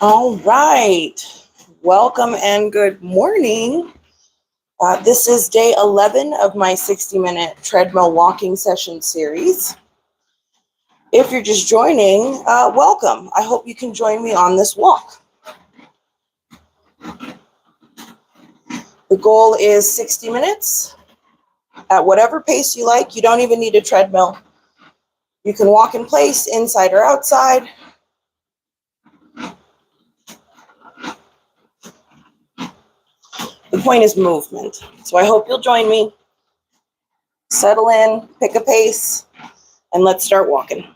All right. Welcome and good morning. This is day 11 of my 60-minute treadmill walking session series. If you're just joining, welcome. I hope you can join me on this walk. The goal is 60 minutes at whatever pace you like. You don't even need a treadmill. You can walk in place, inside or outside. The point is movement. So I hope you'll join me. Settle in, pick a pace, and let's start walking.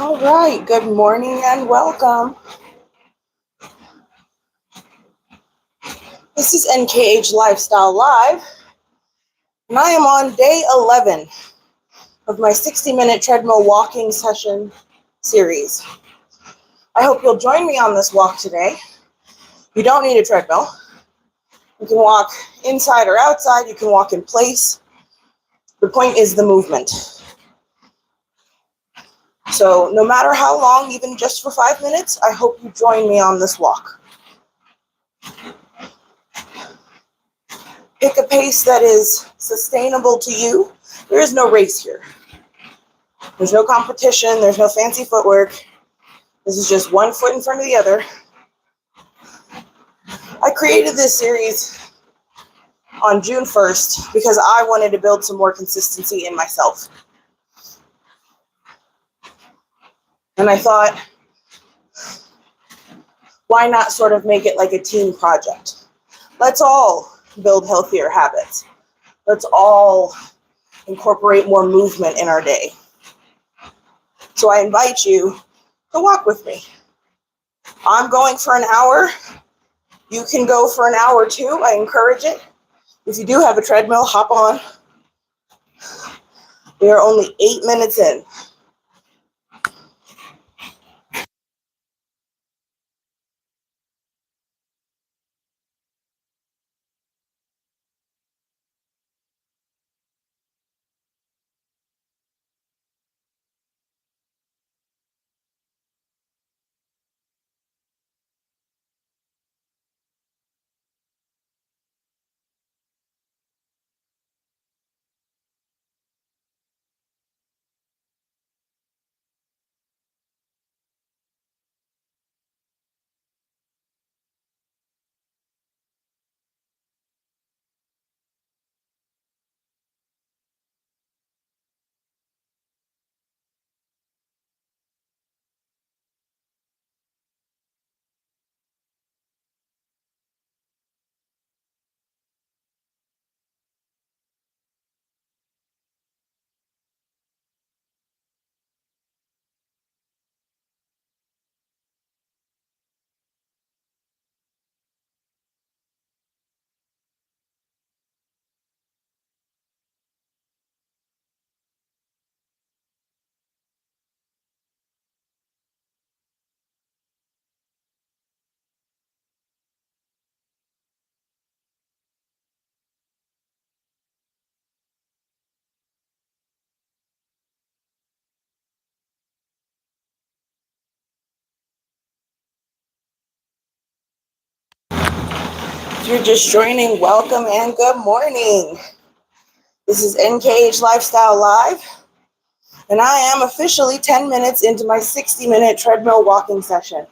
All right, good morning and welcome. This is NKH Lifestyle Live, and I am on day 11 of my 60-minute treadmill walking session series. I hope you'll join me on this walk today. You don't need a treadmill. You can walk inside or outside. You can walk in place. The point is the movement. So no matter how long, even just for 5 minutes, I hope you join me on this walk. Pick a pace that is sustainable to you. There is no race here. There's no competition. There's no fancy footwork. This is just one foot in front of the other. I created this series on June 1st because I wanted to build some more consistency in myself. And I thought, why not sort of make it like a team project? Let's all build healthier habits. Let's all incorporate more movement in our day. So I invite you to walk with me. I'm going for an hour. You can go for an hour too. I encourage it. If you do have a treadmill, hop on. We are only 8 minutes in. If you're just joining, welcome and good morning. This is NKH Lifestyle Live, and I am officially 10 minutes into my 60-minute treadmill walking session.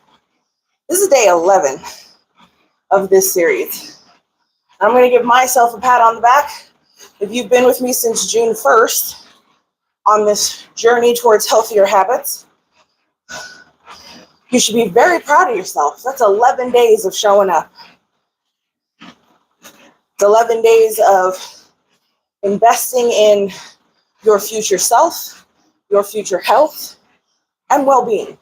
This is day 11 of this series. I'm going to give myself a pat on the back. If you've been with me since June 1st on this journey towards healthier habits, you should be very proud of yourself. That's 11 days of showing up. It's 11 days of investing in your future self, your future health, and well-being.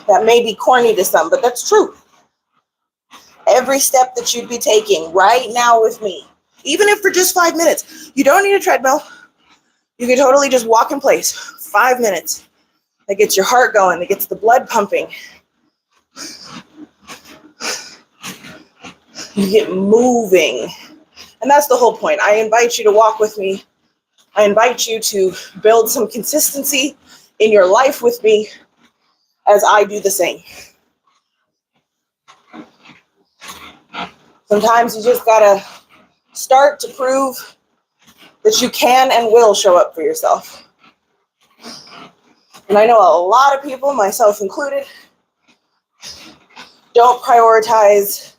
That may be corny to some, but that's true. Every step that you'd be taking right now with me, even if for just 5 minutes, you don't need a treadmill. You can totally just walk in place. 5 minutes. That gets your heart going. That gets the blood pumping. You get moving. And that's the whole point. I invite you to walk with me. I invite you to build some consistency in your life with me as I do the same. Sometimes you just gotta start to prove that you can and will show up for yourself. And I know a lot of people, myself included, don't prioritize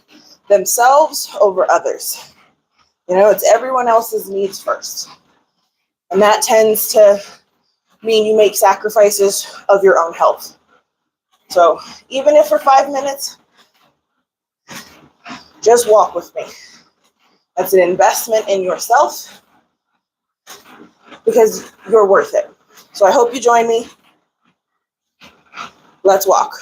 themselves over others. You know, it's everyone else's needs first. And that tends to mean you make sacrifices of your own health. So even if for 5 minutes, just walk with me. That's an investment in yourself. because you're worth it. So I hope you join me. Let's walk.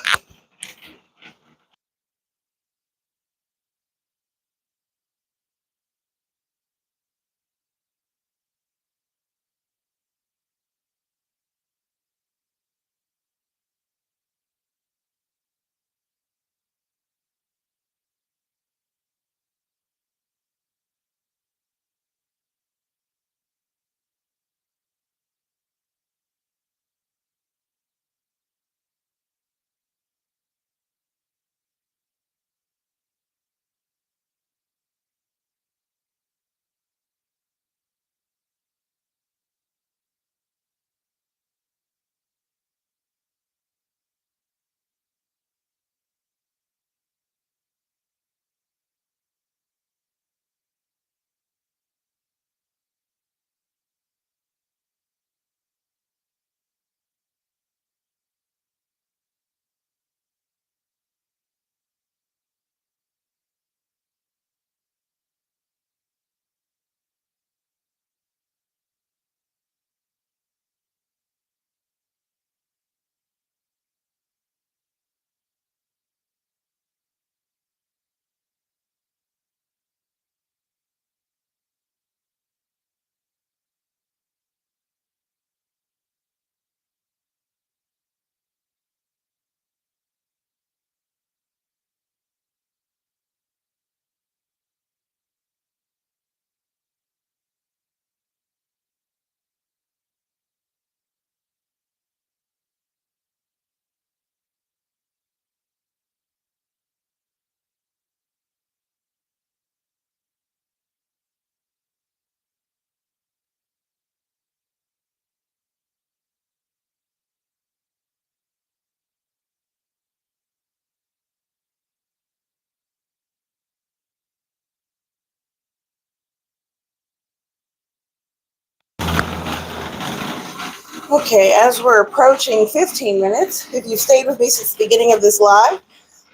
Okay, as we're approaching 15 minutes, if you stayed with me since the beginning of this live,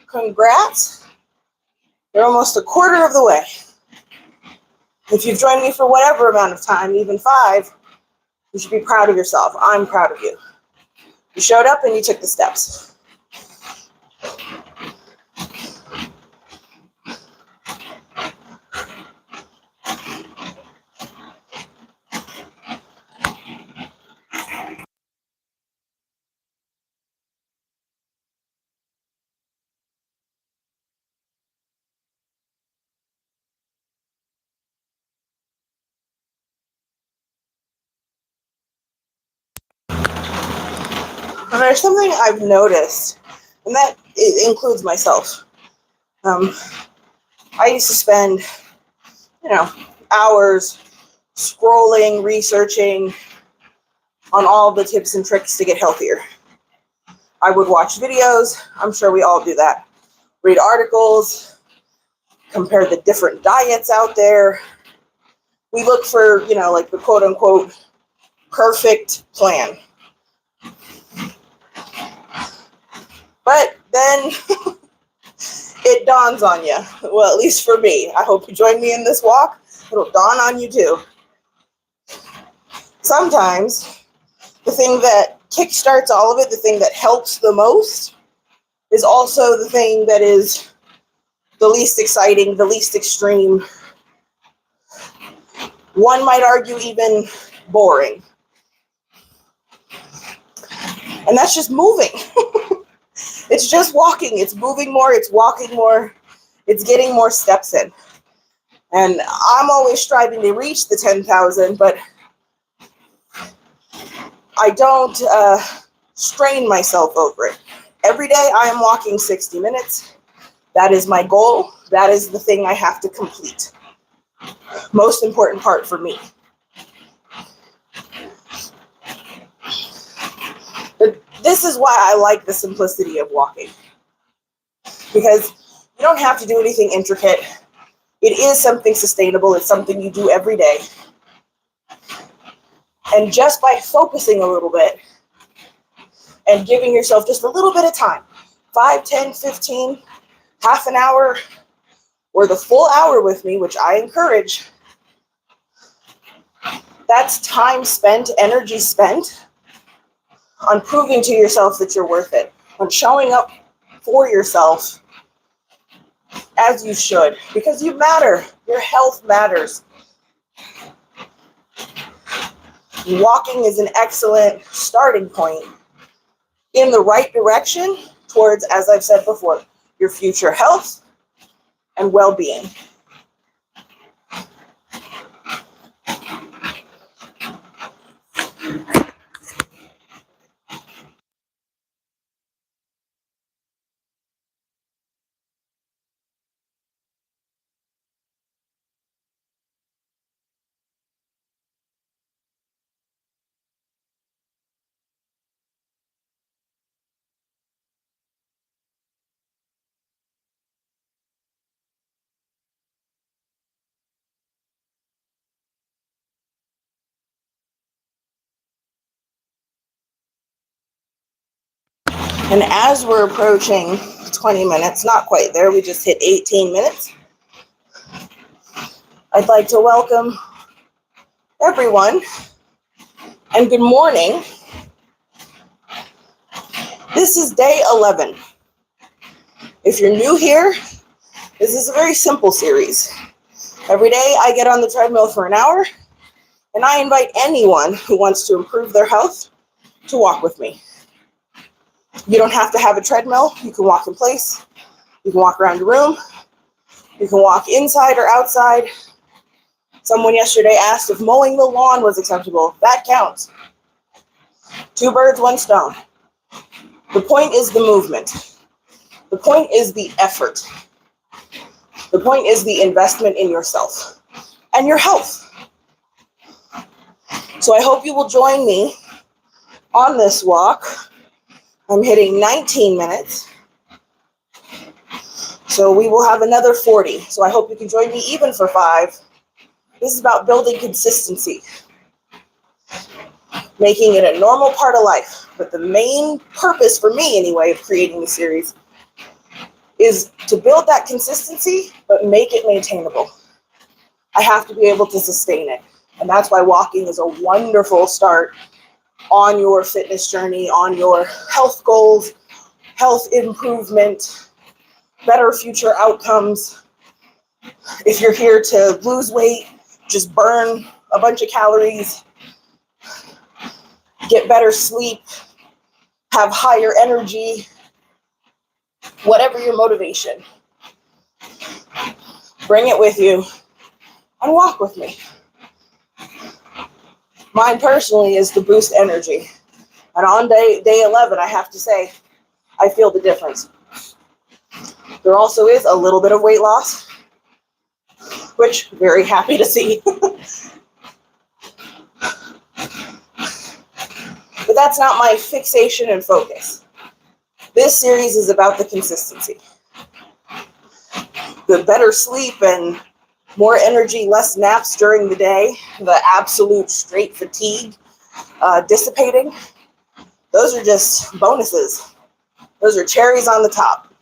congrats. You're almost a quarter of the way. If you've joined me for whatever amount of time, even 5, you should be proud of yourself. I'm proud of you. You showed up and you took the steps. And there's something I've noticed, and that includes myself. I used to spend, hours scrolling, researching on all the tips and tricks to get healthier. I would watch videos. I'm sure we all do that. Read articles, compare the different diets out there. We look for, like the quote unquote perfect plan. But then it dawns on you. Well, at least for me. I hope you join me in this walk. It'll dawn on you too. Sometimes the thing that kickstarts all of it, the thing that helps the most, is also the thing that is the least exciting, the least extreme. One might argue even boring. And that's just moving. It's just walking. It's moving more. It's walking more. It's getting more steps in. And I'm always striving to reach the 10,000, but I don't strain myself over it. Every day I am walking 60 minutes. That is my goal. That is the thing I have to complete. Most important part for me. But this is why I like the simplicity of walking. Because you don't have to do anything intricate. It is something sustainable. It's something you do every day. And just by focusing a little bit and giving yourself just a little bit of time, 5, 10, 15, half an hour, or the full hour with me, which I encourage, That's time spent, energy spent on proving to yourself that you're worth it, on showing up for yourself as you should, because you matter. Your health matters. Walking is an excellent starting point in the right direction towards, as I've said before, your future health and well-being. And as we're approaching 20 minutes, not quite there, we just hit 18 minutes, I'd like to welcome everyone and good morning. This is day 11. If you're new here, this is a very simple series. Every day I get on the treadmill for an hour, and I invite anyone who wants to improve their health to walk with me. You don't have to have a treadmill. You can walk in place. You can walk around your room. You can walk inside or outside. Someone yesterday asked if mowing the lawn was acceptable. That counts. 2 birds, 1 stone. The point is the movement. The point is the effort. The point is the investment in yourself and your health. So I hope you will join me on this walk. I'm hitting 19 minutes. So we will have another 40. So I hope you can join me even for 5. This is about building consistency, making it a normal part of life. But the main purpose for me, anyway, of creating the series is to build that consistency, but make it maintainable. I have to be able to sustain it. And that's why walking is a wonderful start on your fitness journey, on your health goals, health improvement, better future outcomes. If you're here to lose weight, just burn a bunch of calories, get better sleep, have higher energy, whatever your motivation, bring it with you and walk with me. Mine personally is to boost energy. And on day 11, I have to say, I feel the difference. There also is a little bit of weight loss, which I'm very happy to see. But that's not my fixation and focus. This series is about the consistency. The better sleep and more energy, less naps during the day, the absolute straight fatigue dissipating, those are just bonuses. Those are cherries on the top.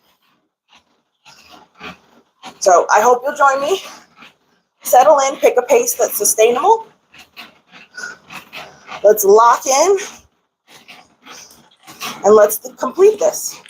So I hope you'll join me. Settle in, pick a pace that's sustainable. Let's lock in and let's complete this.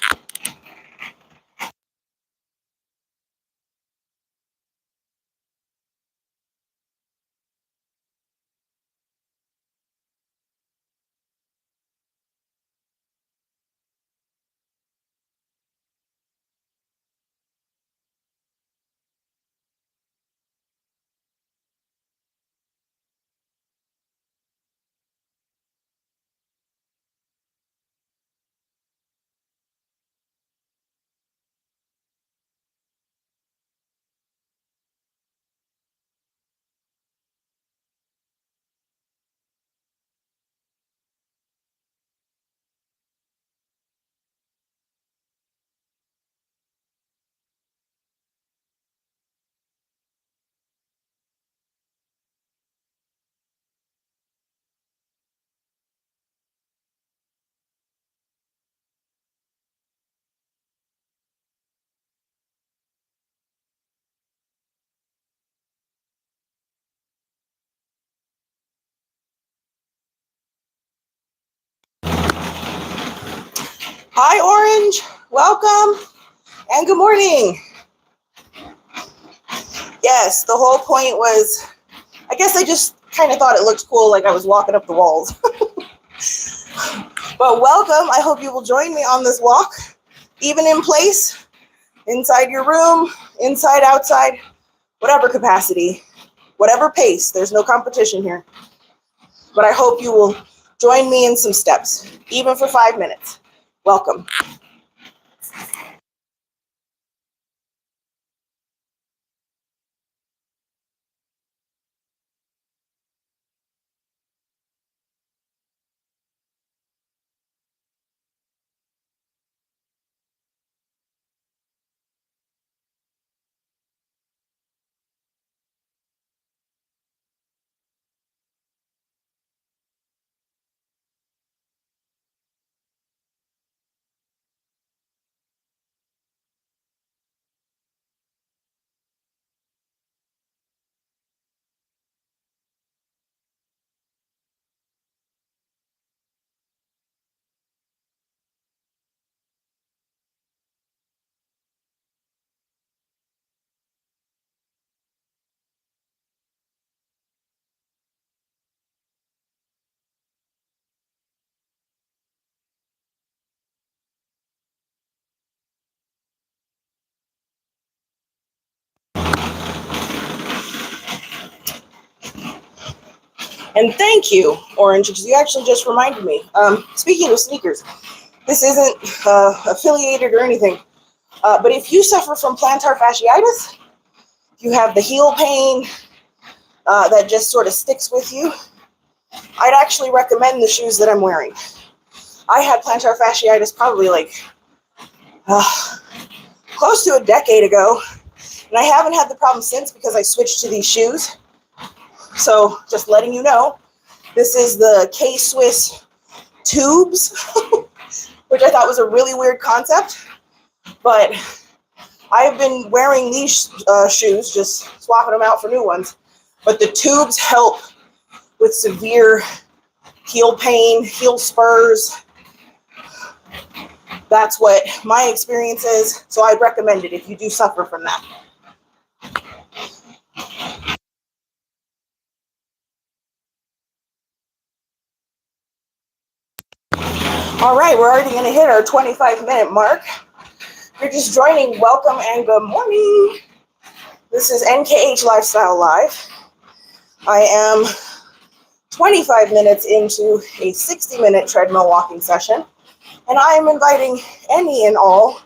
Hi, Orange. Welcome and good morning. Yes, the whole point was, I guess I just kind of thought it looked cool, like I was walking up the walls. But welcome. I hope you will join me on this walk, even in place, inside your room, inside, outside, whatever capacity, whatever pace. There's no competition here. But I hope you will join me in some steps, even for 5 minutes. Welcome. And thank you, Orange, because you actually just reminded me. Speaking of sneakers, this isn't affiliated or anything, but if you suffer from plantar fasciitis, you have the heel pain that just sort of sticks with you, I'd actually recommend the shoes that I'm wearing. I had plantar fasciitis probably like close to a decade ago, and I haven't had the problem since because I switched to these shoes. So just letting you know, this is the K-Swiss tubes, which I thought was a really weird concept, but I've been wearing these shoes, just swapping them out for new ones, but the tubes help with severe heel pain, heel spurs. That's what my experience is, so I'd recommend it if you do suffer from that. All right, we're already going to hit our 25-minute mark. If you're just joining, welcome and good morning. This is NKH Lifestyle Live. I am 25 minutes into a 60-minute treadmill walking session, and I am inviting any and all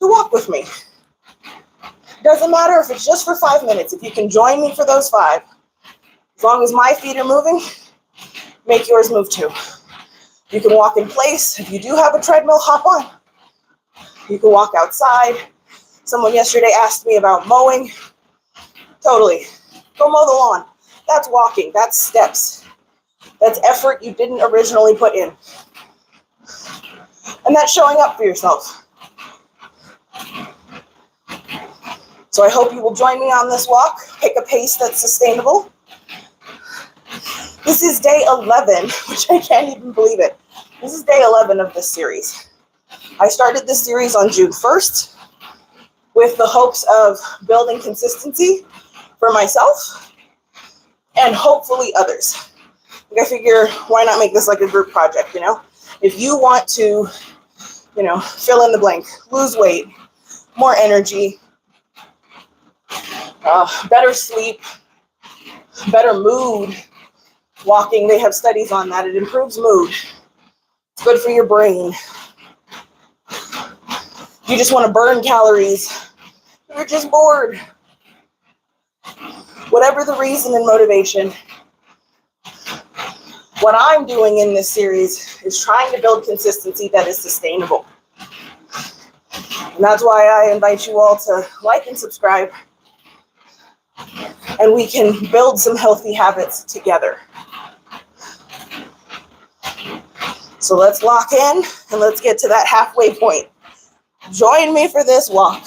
to walk with me. Doesn't matter if it's just for 5 minutes. If you can join me for those 5, as long as my feet are moving, make yours move too. You can walk in place. If you do have a treadmill, hop on. You can walk outside. Someone yesterday asked me about mowing. Totally. Go mow the lawn. That's walking. That's steps. That's effort you didn't originally put in. And that's showing up for yourself. So I hope you will join me on this walk. Pick a pace that's sustainable. This is day 11, which I can't even believe it. This is day 11 of this series. I started this series on June 1st with the hopes of building consistency for myself and hopefully others. I figure, why not make this like a group project, you know? If you want to, fill in the blank, lose weight, more energy, better sleep, better mood, walking, they have studies on that. It improves mood. It's good for your brain. You just want to burn calories. You're just bored. Whatever the reason and motivation, what I'm doing in this series is trying to build consistency that is sustainable. And that's why I invite you all to like and subscribe, and we can build some healthy habits together. So let's lock in and let's get to that halfway point. Join me for this walk.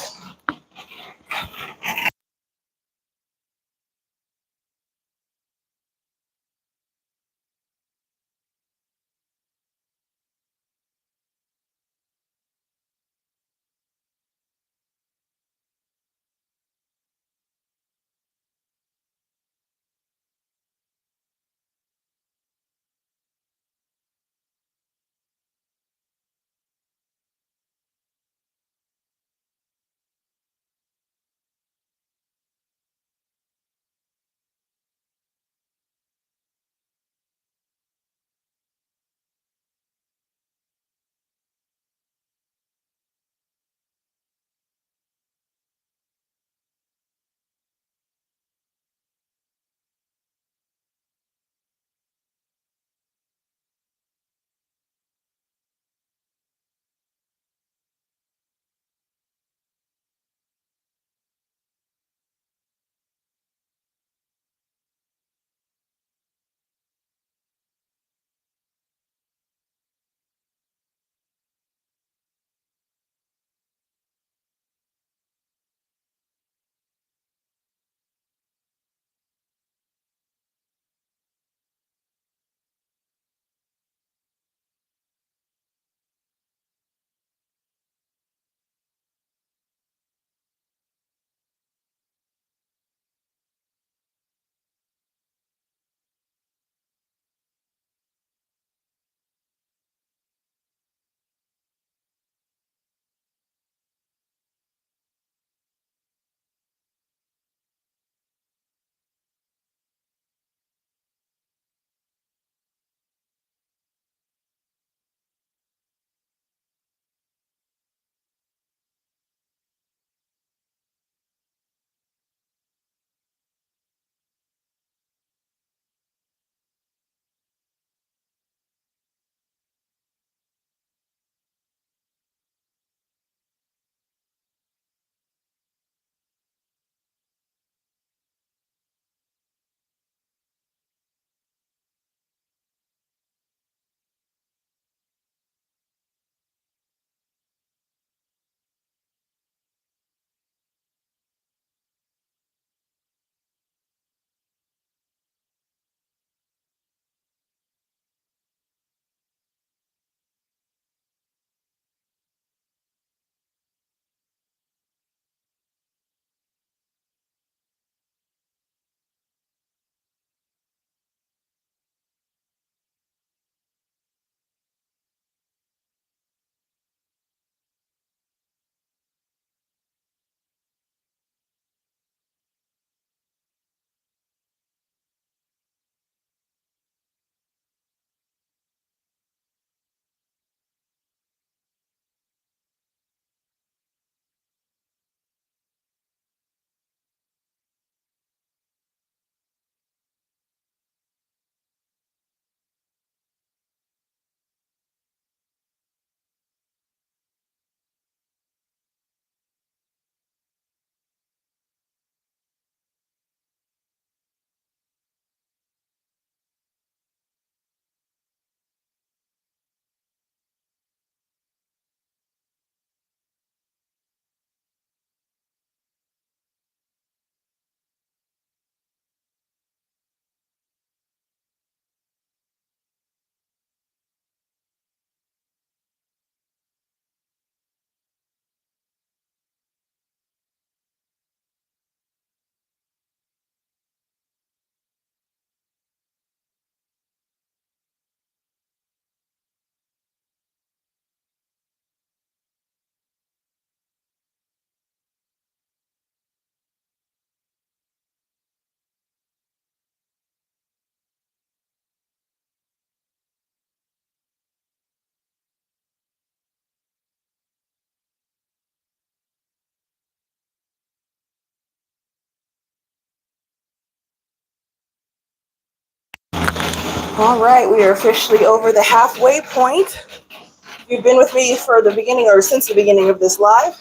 All right, we are officially over the halfway point. If you've been with me for the beginning or since the beginning of this live,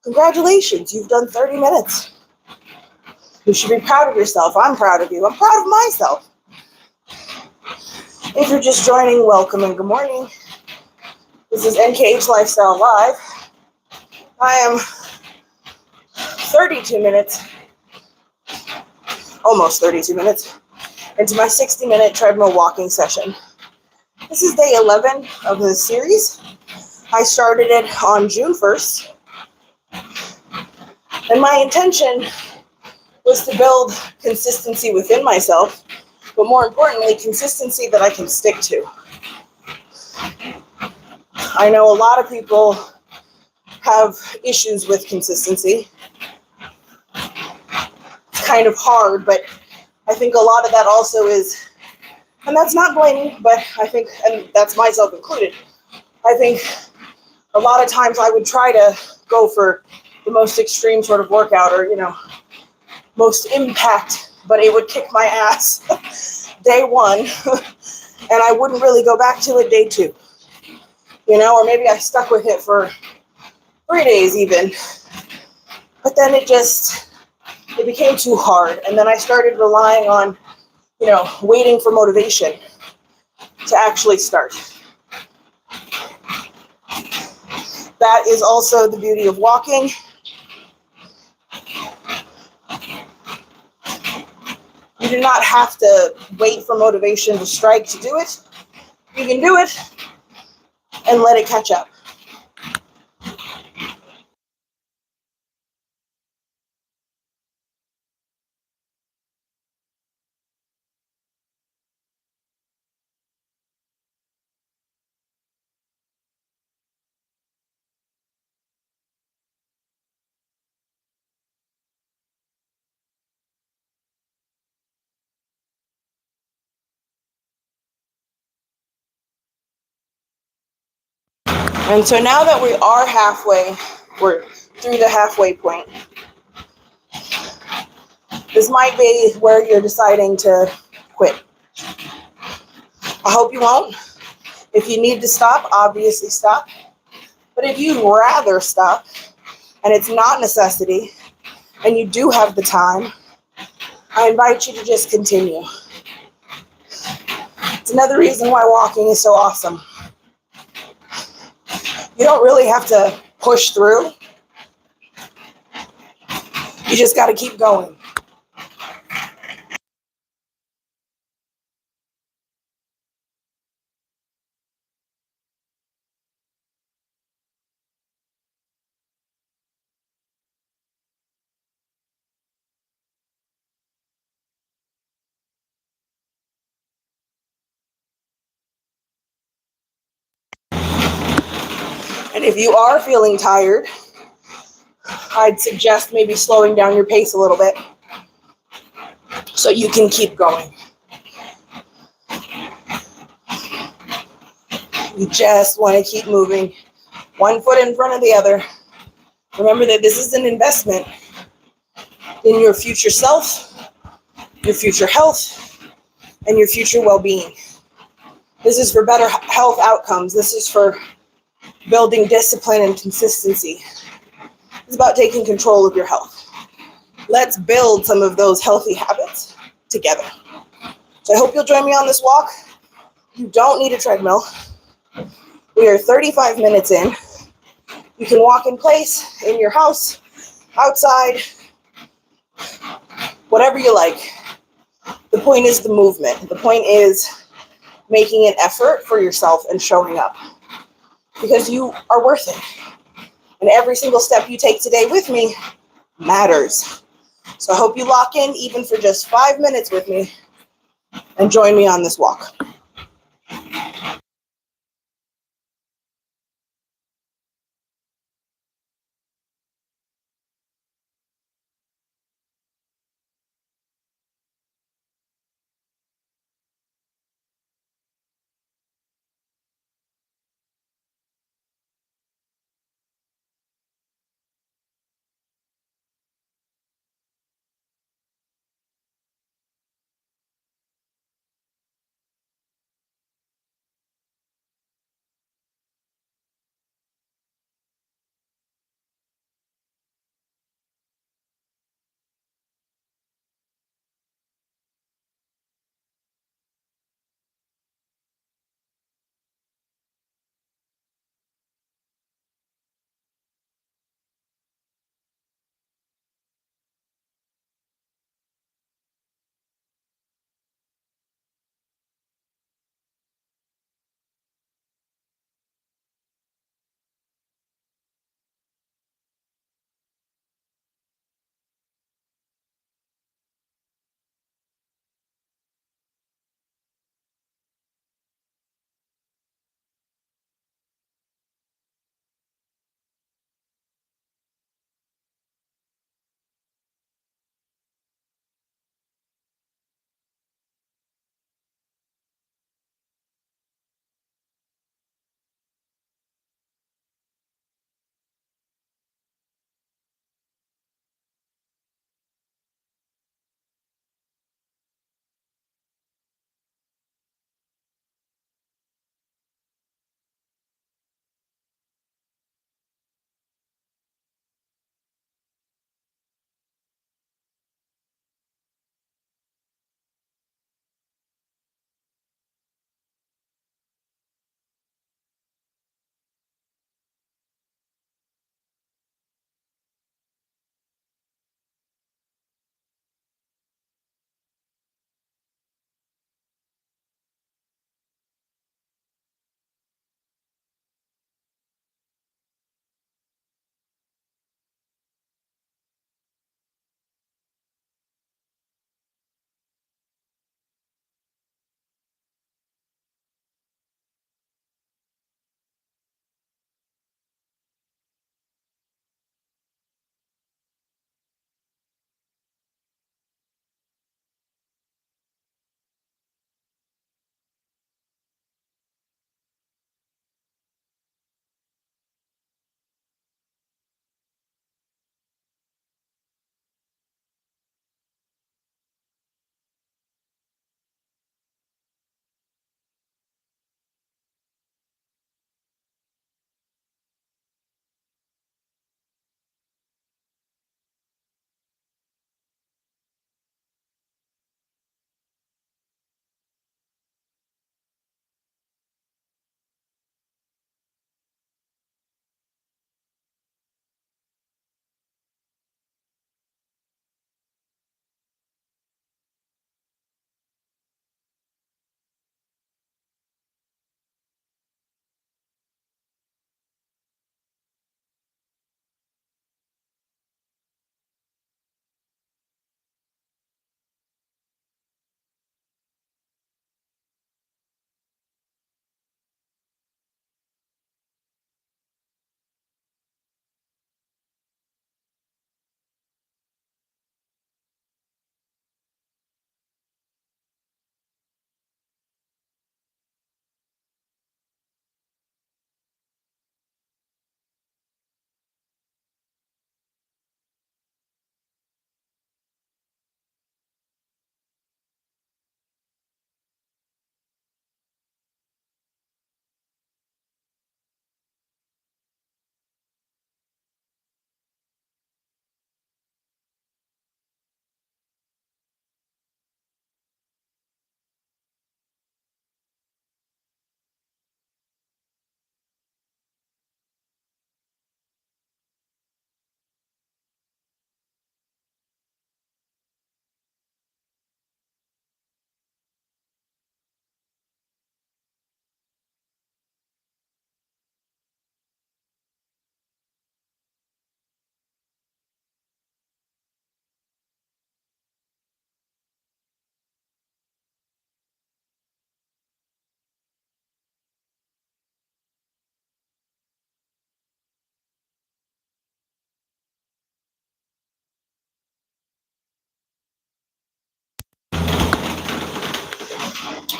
congratulations, you've done 30 minutes. You should be proud of yourself. I'm proud of you. I'm proud of myself. If you're just joining, welcome and good morning. This is NKH Lifestyle Live. I am 32 minutes, almost 32 minutes, into my 60-minute treadmill walking session. This is day 11 of the series. I started it on June 1st, and my intention was to build consistency within myself, but more importantly, consistency that I can stick to. I know a lot of people have issues with consistency. It's kind of hard, but I think a lot of that also is, and that's not blaming, but I think, and that's myself included, I think a lot of times I would try to go for the most extreme sort of workout or, most impact, but it would kick my ass day one, and I wouldn't really go back to it day two, or maybe I stuck with it for 3 days even, but then it became too hard, and then I started relying on, waiting for motivation to actually start. That is also the beauty of walking. You do not have to wait for motivation to strike to do it. You can do it and let it catch up. And so now that we are we're through the halfway point, this might be where you're deciding to quit. I hope you won't. If you need to stop, obviously stop. But if you'd rather stop, and it's not necessity, and you do have the time, I invite you to just continue. It's another reason why walking is so awesome. You don't really have to push through. You just got to keep going. And if you are feeling tired, I'd suggest maybe slowing down your pace a little bit so you can keep going. You just want to keep moving, one foot in front of the other. Remember that this is an investment in your future self, your future health, and your future well-being. This is for better health outcomes. This is for building discipline and consistency. It's about taking control of your health. Let's build some of those healthy habits together. So I hope you'll join me on this walk. You don't need a treadmill. We are 35 minutes in. You can walk in place, in your house, outside, whatever you like. The point is the movement. The point is making an effort for yourself and showing up, because you are worth it. And every single step you take today with me matters. So I hope you lock in even for just 5 minutes with me and join me on this walk.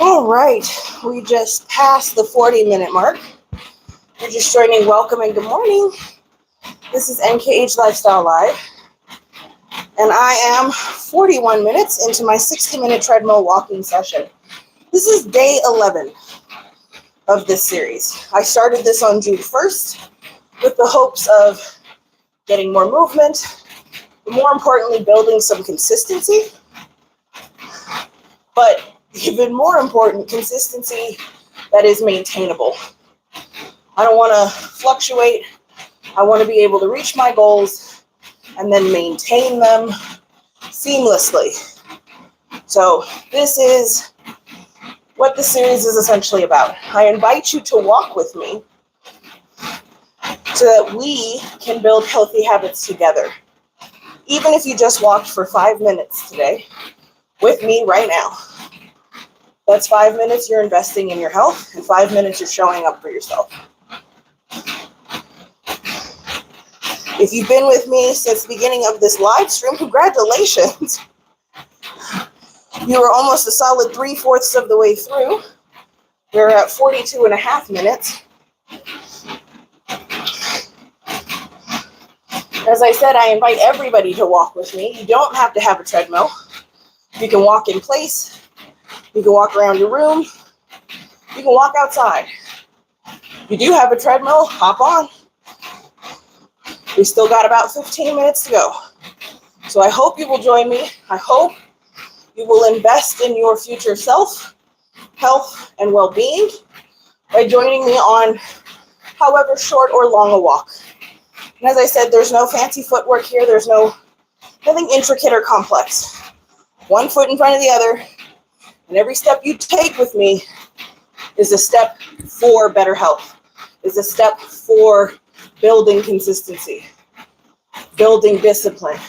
All right, we just passed the 40-minute mark. You're just joining, welcome and good morning. This is NKH Lifestyle Live, and I am 41 minutes into my 60-minute treadmill walking session. This is day 11 of this series. I started this on June 1st with the hopes of getting more movement, but more importantly, building some consistency. But even more important, consistency that is maintainable. I don't want to fluctuate. I want to be able to reach my goals and then maintain them seamlessly. So this is what the series is essentially about. I invite you to walk with me so that we can build healthy habits together. Even if you just walked for 5 minutes today with me right now, that's 5 minutes you're investing in your health, and 5 minutes you're showing up for yourself. If you've been with me since the beginning of this live stream, congratulations. You were almost a solid 3/4 of the way through. We're at 42 and a half minutes. As I said, I invite everybody to walk with me. You don't have to have a treadmill. You can walk in place. You can walk around your room. You can walk outside. If you do have a treadmill, hop on. We still got about 15 minutes to go. So I hope you will join me. I hope you will invest in your future self, health, and well-being by joining me on however short or long a walk. And as I said, there's no fancy footwork here. There's nothing intricate or complex. One foot in front of the other, and every step you take with me is a step for better health, is a step for building consistency, building discipline.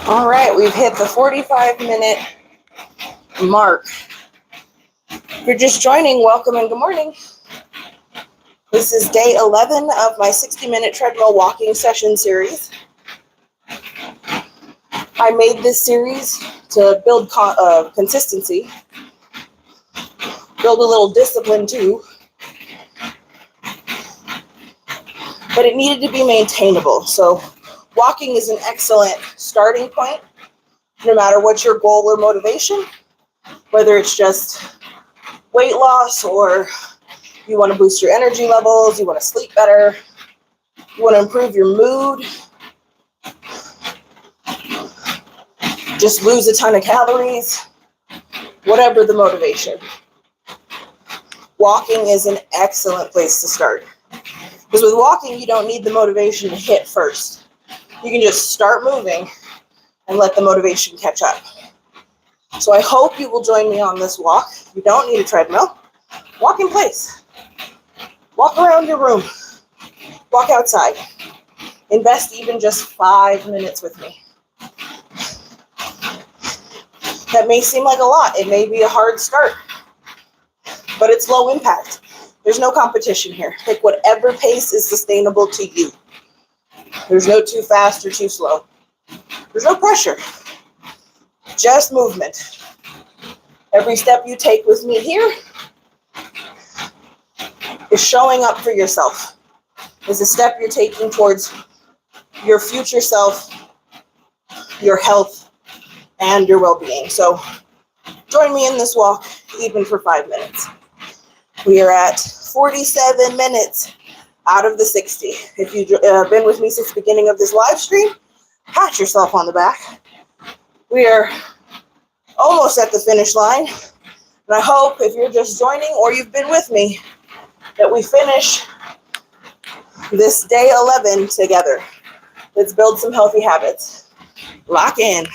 All right, we've hit the 45-minute mark. If you're just joining, welcome and good morning. This is day 11 of my 60-minute treadmill walking session series. I made this series to build consistency, build a little discipline too, but it needed to be maintainable. So walking is an excellent starting point, no matter what your goal or motivation, whether it's just weight loss or you want to boost your energy levels, you want to sleep better, you want to improve your mood, just lose a ton of calories, whatever the motivation. Walking is an excellent place to start. Because with walking, you don't need the motivation to hit first. You can just start moving and let the motivation catch up. So I hope you will join me on this walk. You don't need a treadmill. Walk in place. Walk around your room. Walk outside. Invest even just 5 minutes with me. That may seem like a lot. It may be a hard start, but it's low impact. There's no competition here. Pick whatever pace is sustainable to you. There's no too fast or too slow. There's no pressure. Just movement. Every step you take with me here is showing up for yourself. Is a step you're taking towards your future self, your health, and your well-being. So join me in this walk, even for 5 minutes. We are at 47 minutes out of the 60. If you've been with me since the beginning of this live stream, pat yourself on the back. We are almost at the finish line. And I hope if you're just joining or you've been with me, that we finish this day 11 together. Let's build some healthy habits. Lock in.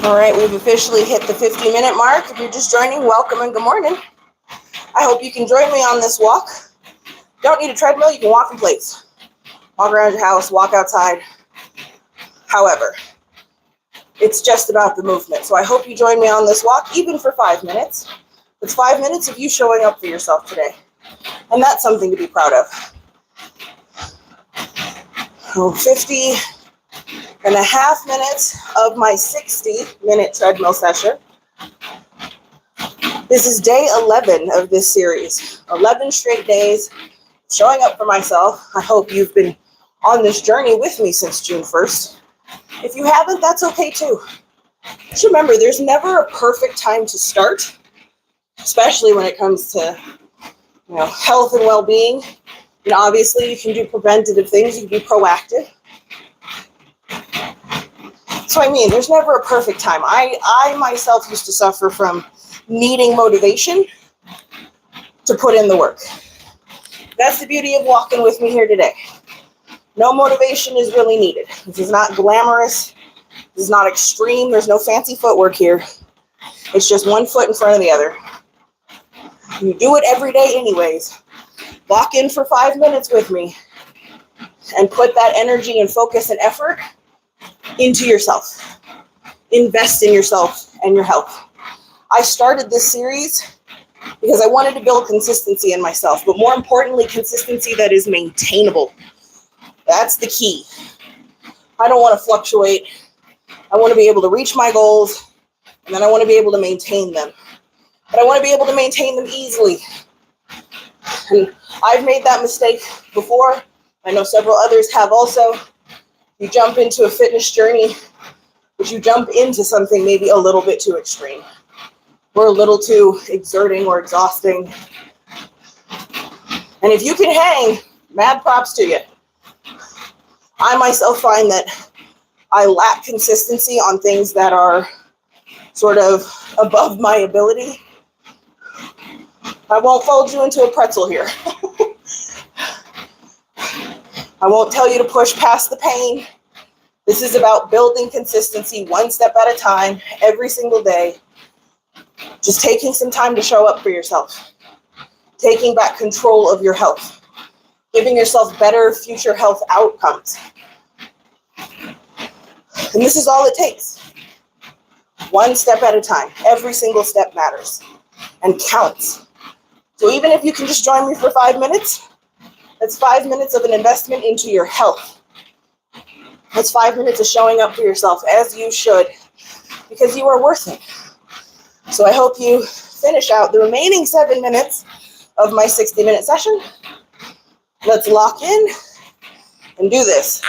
All right, we've officially hit the 50-minute mark. If you're just joining, welcome and good morning. I hope you can join me on this walk. Don't need a treadmill, you can walk in place. Walk around your house, walk outside. However, it's just about the movement. So I hope you join me on this walk, even for 5 minutes. It's 5 minutes of you showing up for yourself today. And that's something to be proud of. 50.5 minutes of my 60-minute treadmill session. This is day 11 of this series. 11 straight days showing up for myself. I hope you've been on this journey with me since June 1st. If you haven't, that's okay too. Just remember, there's never a perfect time to start, especially when it comes to health and well-being. And obviously, you can do preventative things. You can be proactive. So I mean, there's never a perfect time. I myself used to suffer from needing motivation to put in the work. That's the beauty of walking with me here today. No motivation is really needed. This is not glamorous. This is not extreme. There's no fancy footwork here. It's just one foot in front of the other. You do it every day anyways. Walk in for 5 minutes with me and put that energy and focus and effort into yourself. Invest in yourself and your health. I started this series because I wanted to build consistency in myself, but more importantly, consistency that is maintainable. That's the key. I don't want to fluctuate. I want to be able to reach my goals, and then I want to be able to maintain them. But I want to be able to maintain them easily. And I've made that mistake before. I know several others have also. You jump into a fitness journey, but you jump into something maybe a little bit too extreme or a little too exerting or exhausting. And if you can hang, mad props to you. I myself find that I lack consistency on things that are sort of above my ability. I won't fold you into a pretzel here. I won't tell you to push past the pain. This is about building consistency one step at a time, every single day. Just taking some time to show up for yourself. Taking back control of your health. Giving yourself better future health outcomes. And this is all it takes. One step at a time. Every single step matters and counts. So even if you can just join me for 5 minutes, that's 5 minutes of an investment into your health. That's 5 minutes of showing up for yourself as you should, because you are worth it. So I hope you finish out the remaining 7 minutes of my 60-minute session. Let's lock in and do this.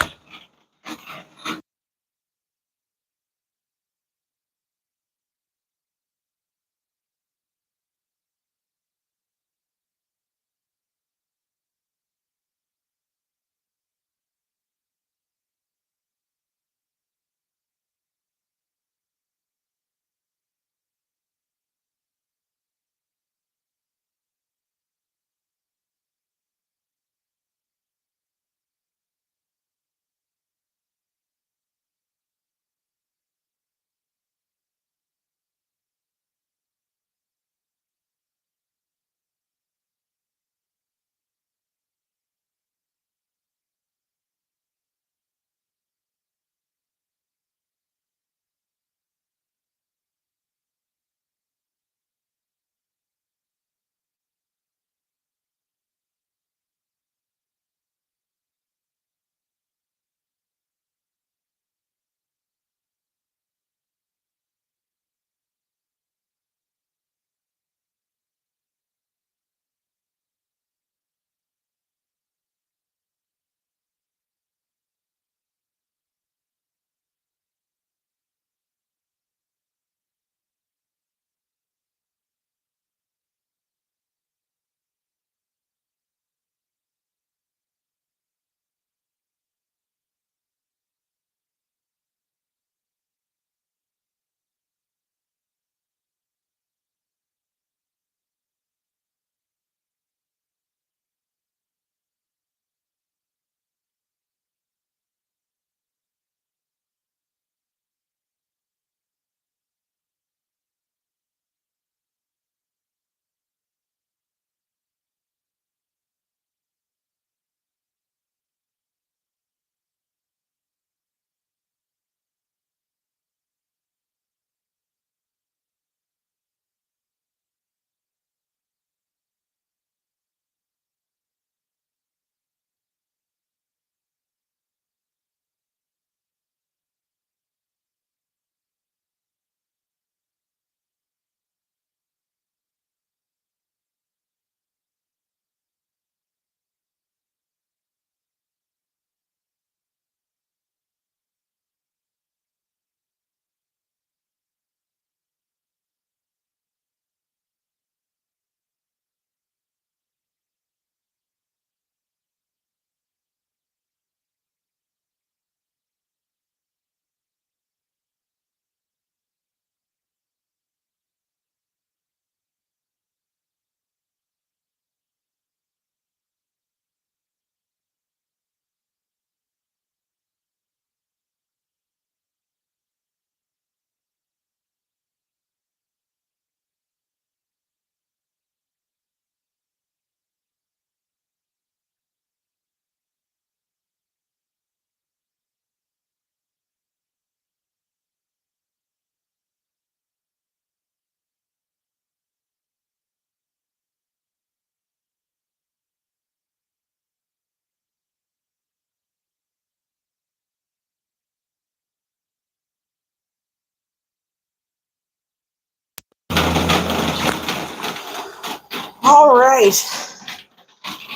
right.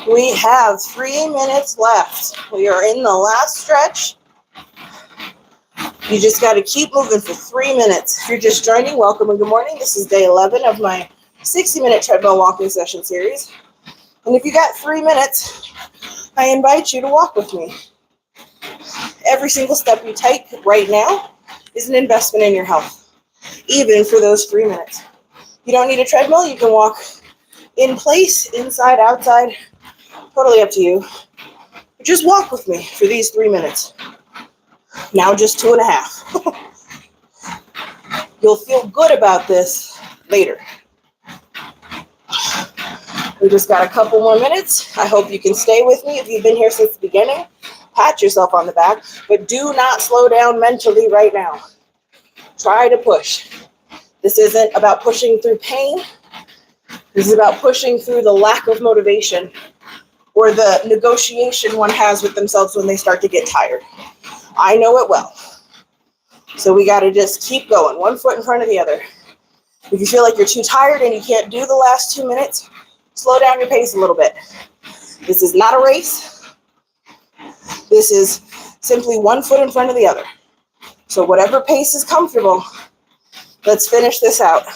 We have 3 minutes left. We are in the last stretch. You just got to keep moving for 3 minutes. If you're just joining, welcome and good morning. This is day 11 of my 60-minute treadmill walking session series. And if you got 3 minutes, I invite you to walk with me. Every single step you take right now is an investment in your health, even for those 3 minutes. You don't need a treadmill. You can walk in place, inside, outside, totally up to you. But just walk with me for these 3 minutes. Now just 2.5. You'll feel good about this later. We just got a couple more minutes. I hope you can stay with me. If you've been here since the beginning, pat yourself on the back, but do not slow down mentally right now. Try to push. This isn't about pushing through pain. This is about pushing through the lack of motivation or the negotiation one has with themselves when they start to get tired. I know it well. So we got to just keep going, one foot in front of the other. If you feel like you're too tired and you can't do the last 2 minutes, slow down your pace a little bit. This is not a race. This is simply one foot in front of the other. So whatever pace is comfortable, let's finish this out.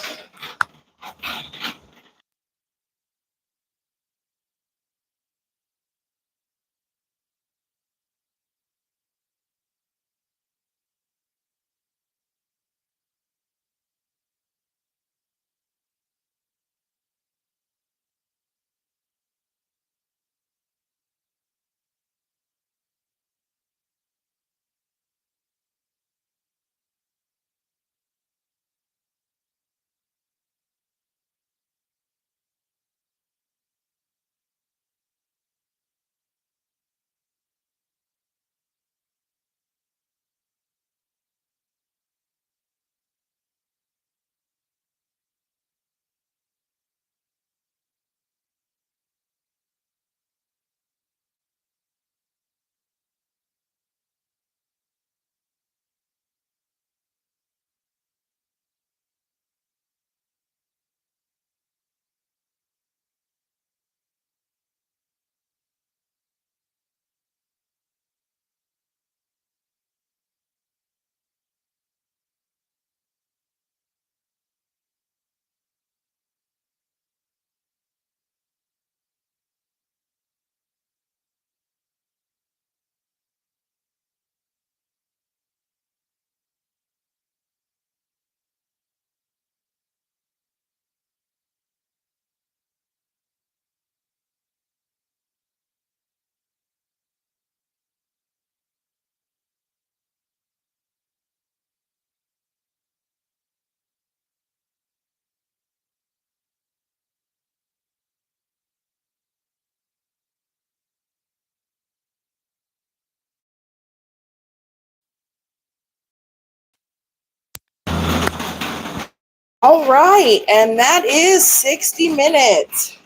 All right, and that is 60 minutes.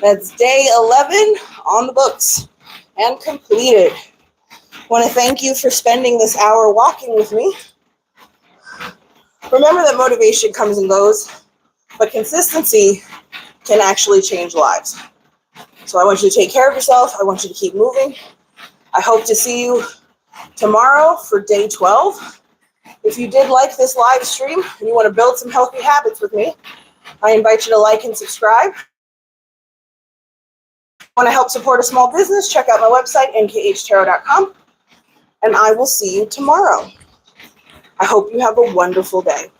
That's day 11 on the books and completed. I want to thank you for spending this hour walking with me. Remember that motivation comes and goes, but consistency can actually change lives. So I want you to take care of yourself. I want you to keep moving. I hope to see you tomorrow for day 12. If you did like this live stream and you want to build some healthy habits with me, I invite you to like and subscribe. Want to help support a small business? Check out my website, nkhtaro.com, and I will see you tomorrow. I hope you have a wonderful day.